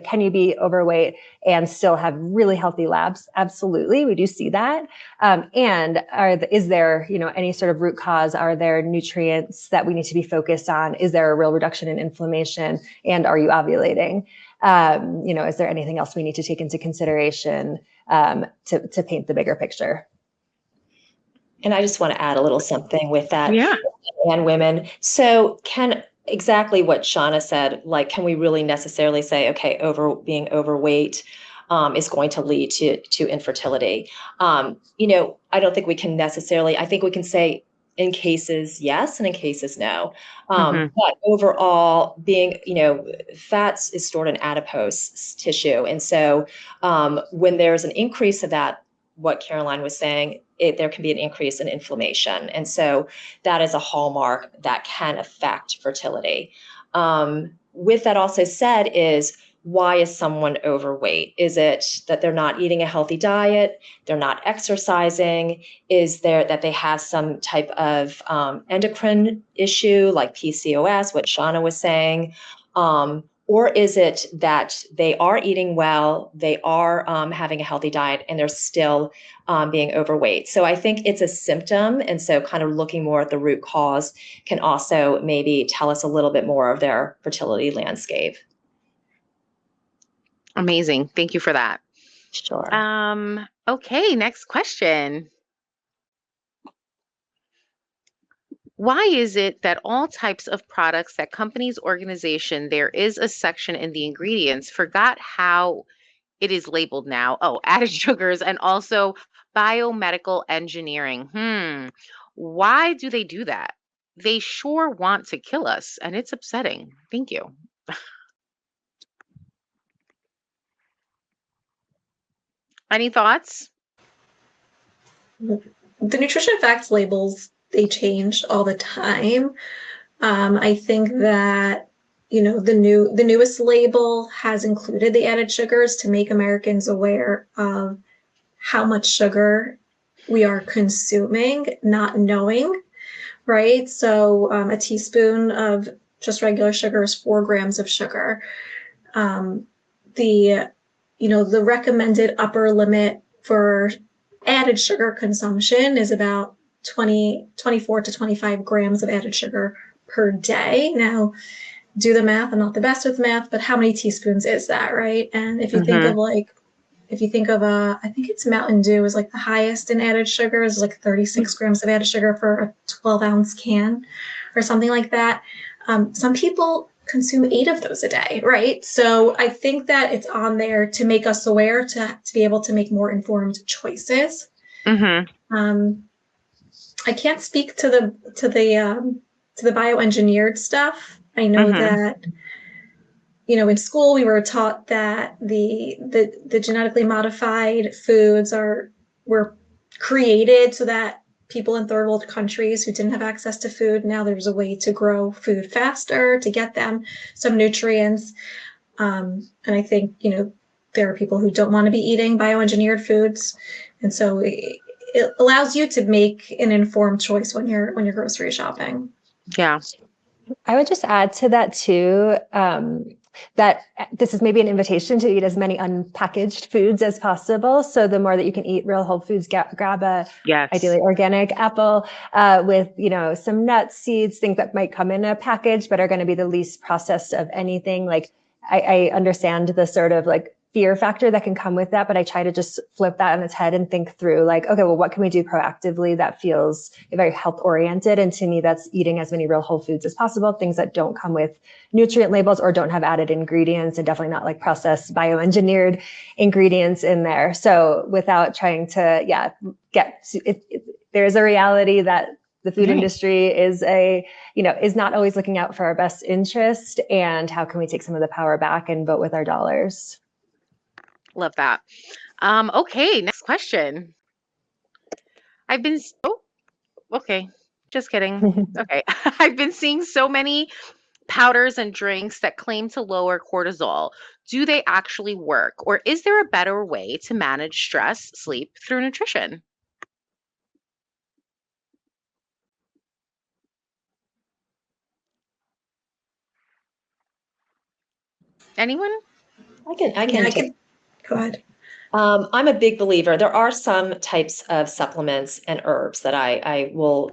can you be overweight and still have really healthy labs? Absolutely. We do see that. And is there, any sort of root cause? Are there nutrients that we need to be focused on? Is there a real reduction in inflammation? And are you ovulating? Is there anything else we need to take into consideration to paint the bigger picture? And I just want to add a little something with that. Yeah. And women. So exactly what Shauna said, can we really necessarily say, okay, being overweight is going to lead to infertility? I don't think we can necessarily, I think we can say in cases, yes, and in cases, no. But overall, being, fats is stored in adipose tissue. And so when there's an increase of that, what Caroline was saying, there can be an increase in inflammation. And so that is a hallmark that can affect fertility. With that also said is, why is someone overweight? Is it that they're not eating a healthy diet? They're not exercising? Is there that they have some type of endocrine issue like PCOS, what Shauna was saying? Or is it that they are eating well, they are having a healthy diet, and they're still being overweight? So I think it's a symptom. And so kind of looking more at the root cause can also maybe tell us a little bit more of their fertility landscape. Amazing. Thank you for that. Sure. Okay, next question. Why is it that all types of products that companies, organization, there is a section in the ingredients, forgot how it is labeled now? Oh, added sugars and also biomedical engineering. Why do they do that? They sure want to kill us, and it's upsetting. Thank you. Any thoughts? The nutrition facts labels, they change all the time. I think that, the newest label has included the added sugars to make Americans aware of how much sugar we are consuming, not knowing, right? So a teaspoon of just regular sugar is 4 grams of sugar. The recommended upper limit for added sugar consumption is about 24 to 25 grams of added sugar per day. Now, do the math. I'm not the best with math, but how many teaspoons is that, right? And if you think of I think it's Mountain Dew is like the highest in added sugar, is like 36 grams of added sugar for a 12-ounce can or something like that. Some people consume 8 of those a day, right? So I think that it's on there to make us aware, to be able to make more informed choices. I can't speak to the bioengineered stuff. I know that in school we were taught that the genetically modified foods were created so that people in third world countries who didn't have access to food. Now there's a way to grow food faster, to get them some nutrients. And I think, there are people who don't want to be eating bioengineered foods. And so it allows you to make an informed choice when you're grocery shopping. Yeah. I would just add to that too, that this is maybe an invitation to eat as many unpackaged foods as possible. So the more that you can eat real whole foods, grab a ideally organic apple with, some nuts, seeds, things that might come in a package, but are going to be the least processed of anything. Like I understand the sort of like fear factor that can come with that, but I try to just flip that on its head and think through like, okay, well, what can we do proactively that feels very health oriented? And to me, that's eating as many real whole foods as possible, things that don't come with nutrient labels or don't have added ingredients, and definitely not like processed bioengineered ingredients in there. So without trying to, there's a reality that the food industry is is not always looking out for our best interest. And how can we take some of the power back and vote with our dollars? Love that. Okay, next question. Okay, just kidding. Okay. I've been seeing so many powders and drinks that claim to lower cortisol. Do they actually work? Or is there a better way to manage stress, sleep through nutrition? Anyone? I can Go ahead. I'm a big believer. There are some types of supplements and herbs that I will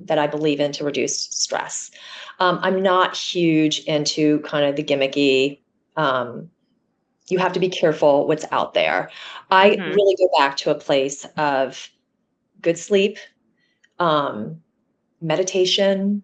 that I believe in to reduce stress. I'm not huge into kind of the gimmicky. You have to be careful what's out there. I really go back to a place of good sleep, meditation,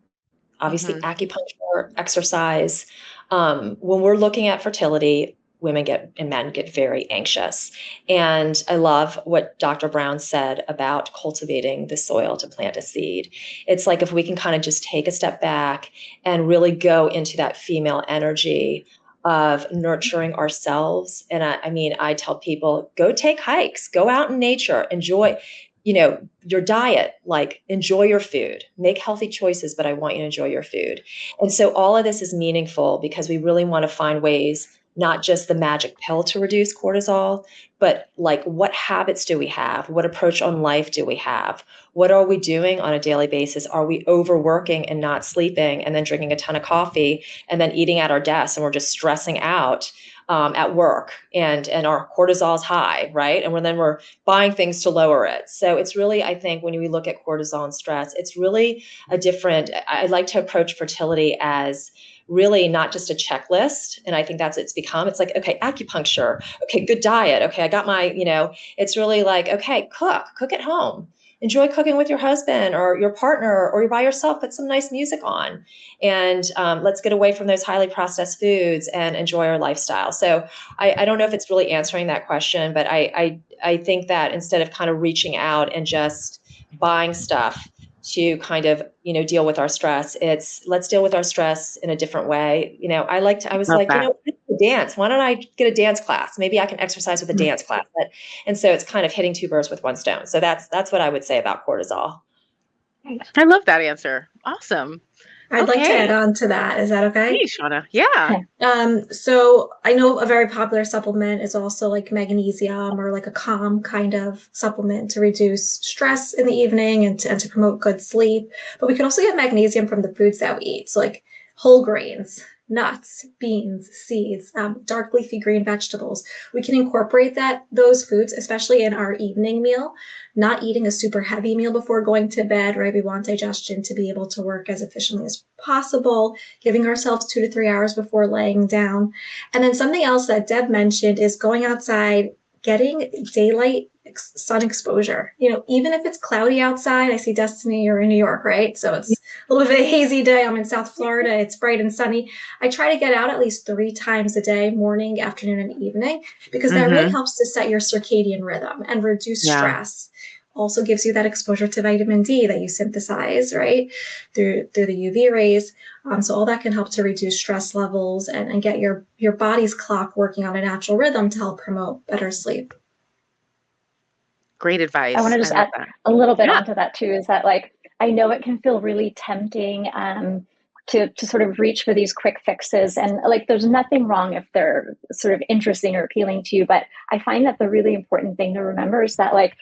obviously acupuncture, exercise. When we're looking at fertility, women and men get very anxious. And I love what Dr. Brown said about cultivating the soil to plant a seed. It's like if we can kind of just take a step back and really go into that female energy of nurturing ourselves. And I tell people, go take hikes, go out in nature, enjoy your diet, like enjoy your food, make healthy choices, but I want you to enjoy your food. And so all of this is meaningful because we really want to find ways, not just the magic pill to reduce cortisol, but like what habits do we have? What approach on life do we have? What are we doing on a daily basis? Are we overworking and not sleeping and then drinking a ton of coffee and then eating at our desk and we're just stressing out at work and our cortisol is high, right? And we're buying things to lower it. So it's really, I think when we look at cortisol and stress, it's really I like to approach fertility as really not just a checklist. And I think that's it's become. It's like, okay, acupuncture, okay, good diet. Okay, I got my, it's really like, okay, cook at home. Enjoy cooking with your husband or your partner, or you're by yourself, put some nice music on. And let's get away from those highly processed foods and enjoy our lifestyle. So I don't know if it's really answering that question, but I think that instead of kind of reaching out and just buying stuff to kind of, deal with our stress, let's deal with our stress in a different way. Dance. Why don't I get a dance class? Maybe I can exercise with a dance class. And so it's kind of hitting two birds with one stone. So that's what I would say about cortisol. I love that answer. Awesome. I'd like to add on to that. Is that okay? Hey, Shauna. Yeah. So I know a very popular supplement is also like magnesium, or like a calm kind of supplement to reduce stress in the evening and to promote good sleep. But we can also get magnesium from the foods that we eat. So like whole grains, nuts, beans, seeds, dark leafy green vegetables. We can incorporate those foods, especially in our evening meal, not eating a super heavy meal before going to bed, right? We want digestion to be able to work as efficiently as possible, giving ourselves 2 to 3 hours before laying down. And then something else that Deb mentioned is going outside, getting daylight sun exposure. Even if it's cloudy outside, I see Destiny, you're in New York, right? So it's a little bit of a hazy day. I'm in South Florida. It's bright and sunny. I try to get out at least 3 times a day, morning, afternoon, and evening, because that really helps to set your circadian rhythm and reduce stress. Also gives you that exposure to vitamin D that you synthesize, right, through the UV rays. So all that can help to reduce stress levels and get your body's clock working on a natural rhythm to help promote better sleep. Great advice. I want to just love add that. a little bit Yeah. onto that too, is that like, I know it can feel really tempting to sort of reach for these quick fixes. And like, there's nothing wrong if they're sort of interesting or appealing to you. But I find that the really important thing to remember is that like,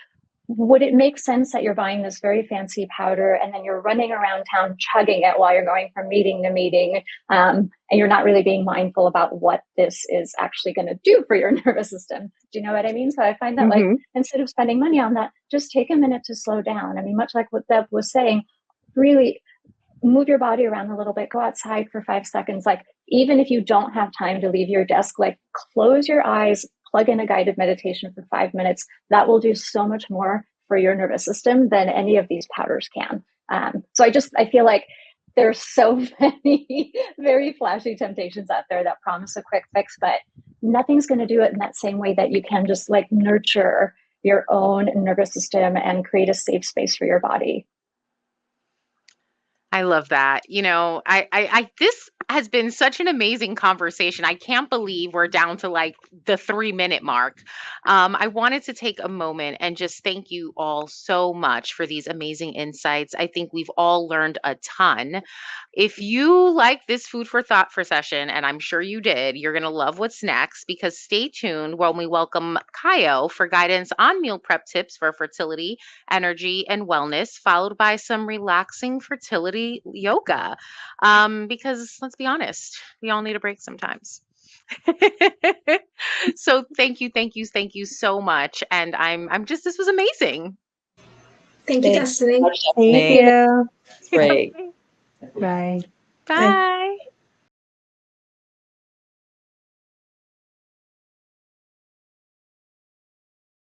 would it make sense that you're buying this very fancy powder and then you're running around town chugging it while you're going from meeting to meeting, and you're not really being mindful about what this is actually going to do for your nervous system? Do you know what I mean? So I find that like, instead of spending money on that, just take a minute to slow down. I mean, much like what Deb was saying, really move your body around a little bit, go outside for 5 seconds. Like, even if you don't have time to leave your desk, like close your eyes, plug in a guided meditation for 5 minutes. That will do so much more for your nervous system than any of these powders can. So I feel like there's so many very flashy temptations out there that promise a quick fix, but nothing's going to do it in that same way that you can just like nurture your own nervous system and create a safe space for your body. I love that. You know, this has been such an amazing conversation. I can't believe we're down to like the 3-minute mark. I wanted to take a moment and just thank you all so much for these amazing insights. I think we've all learned a ton. If you like this food for thought for session, and I'm sure you did, you're going to love what's next, because stay tuned when we welcome Kaio for guidance on meal prep tips for fertility, energy, and wellness, followed by some relaxing fertility yoga. Because let's be honest, we all need a break sometimes. So thank you so much. And I'm just, this was amazing. Thank you, Thanks so Destiny. much, Thank Stephanie. you. Great. Bye. Bye.